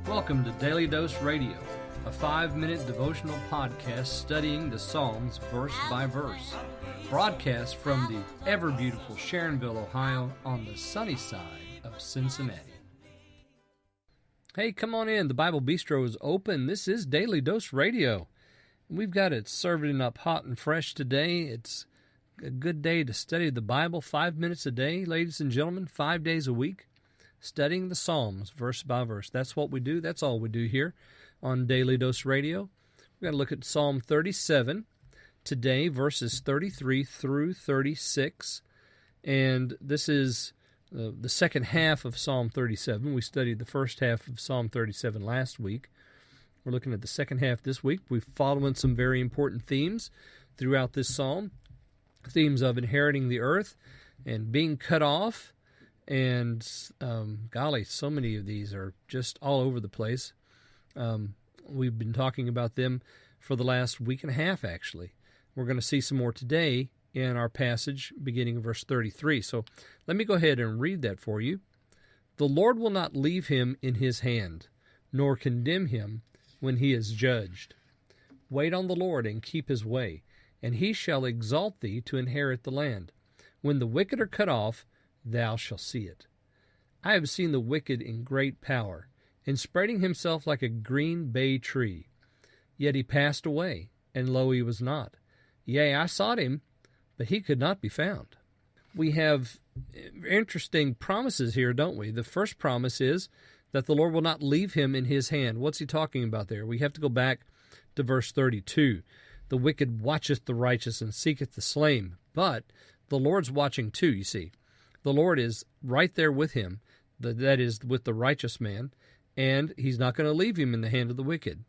Welcome to Daily Dose Radio, a 5-minute devotional podcast studying the Psalms verse by verse. Broadcast from the ever-beautiful Sharonville, Ohio, on the sunny side of Cincinnati. Hey, come on in. The Bible Bistro is open. This is Daily Dose Radio. We've got it serving up hot and fresh today. It's a good day to study the Bible, 5 minutes a day, ladies and gentlemen, 5 days a week, studying the Psalms verse by verse. That's what we do. That's all we do here on Daily Dose Radio. We're going to look at Psalm 37 today, verses 33 through 36. And this is the second half of Psalm 37. We studied the first half of Psalm 37 last week. We're looking at the second half this week. We're following some very important themes throughout this psalm. Themes of inheriting the earth and being cut off. And golly, so many of these are just all over the place. We've been talking about them for the last week and a half, actually. We're going to see some more today in our passage, beginning in verse 33. So let me go ahead and read that for you. The Lord will not leave him in his hand, nor condemn him when he is judged. Wait on the Lord and keep his way, and he shall exalt thee to inherit the land. When the wicked are cut off, thou shalt see it. I have seen the wicked in great power, and spreading himself like a green bay tree. Yet he passed away, and lo, he was not. Yea, I sought him, but he could not be found. We have interesting promises here, don't we? The first promise is that the Lord will not leave him in his hand. What's he talking about there? We have to go back to verse 32. The wicked watcheth the righteous and seeketh the slain. But the Lord's watching too, you see. The Lord is right there with him, that is, with the righteous man, and he's not going to leave him in the hand of the wicked,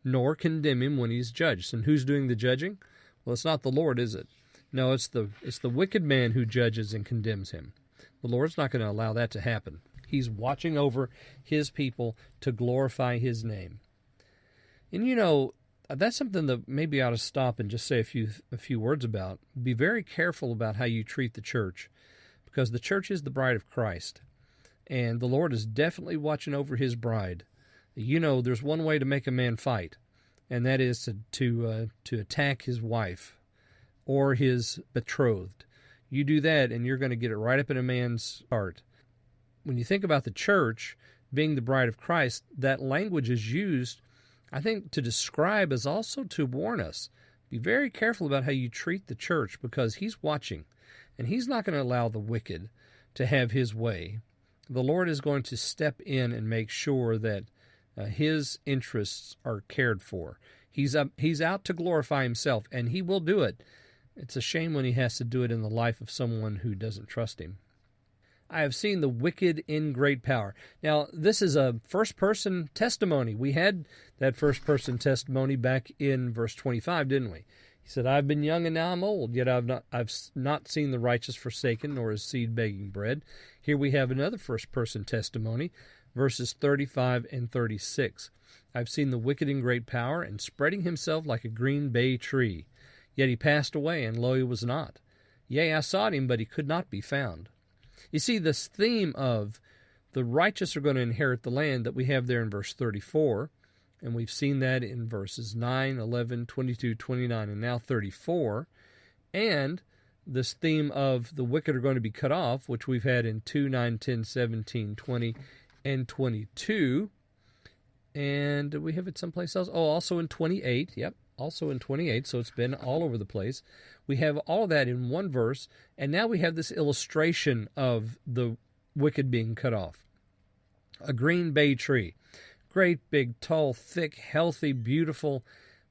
nor condemn him when he's judged. And who's doing the judging? Well, it's not the Lord, is it? No, it's the wicked man who judges and condemns him. The Lord's not going to allow that to happen. He's watching over his people to glorify his name. And you know, that's something that maybe I ought to stop and just say a few words about. Be very careful about how you treat the church, because the church is the bride of Christ, and the Lord is definitely watching over his bride. You know, there's one way to make a man fight, and that is to attack his wife or his betrothed. You do that, and you're going to get it right up in a man's heart. When you think about the church being the bride of Christ, that language is used, I think, to describe as also to warn us. Be very careful about how you treat the church, because he's watching, and he's not going to allow the wicked to have his way. The Lord is going to step in and make sure that his interests are cared for. He's out to glorify himself, and he will do it. It's a shame when he has to do it in the life of someone who doesn't trust him. I have seen the wicked in great power. Now, this is a first-person testimony. We had that first-person testimony back in verse 25, didn't we? He said, I've been young and now I'm old, yet I've not seen the righteous forsaken, nor his seed begging bread. Here we have another first-person testimony, verses 35 and 36. I've seen the wicked in great power, and spreading himself like a green bay tree. Yet he passed away, and lo, he was not. Yea, I sought him, but he could not be found. You see, this theme of the righteous are going to inherit the land that we have there in verse 34, and we've seen that in verses 9, 11, 22, 29, and now 34, and this theme of the wicked are going to be cut off, which we've had in 2, 9, 10, 17, 20, and 22, and we have it someplace else. Oh, also in 28, yep, also in 28, so it's been all over the place. We have all of that in one verse, and now we have this illustration of the wicked being cut off. A green bay tree. Great, big, tall, thick, healthy, beautiful,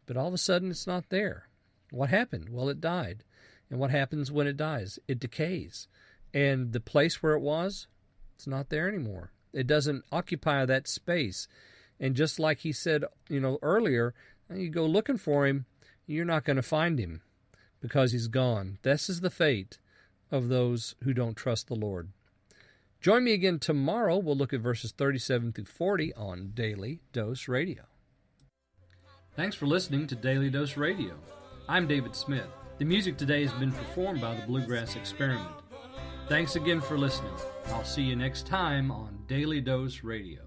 but all of a sudden it's not there. What happened? Well, it died. And what happens when it dies? It decays. And the place where it was, it's not there anymore. It doesn't occupy that space. And just like he said, earlier, you go looking for him, you're not going to find him because he's gone. This is the fate of those who don't trust the Lord. Join me again tomorrow. We'll look at verses 37 through 40 on Daily Dose Radio. Thanks for listening to Daily Dose Radio. I'm David Smith. The music today has been performed by the Bluegrass Experiment. Thanks again for listening. I'll see you next time on Daily Dose Radio.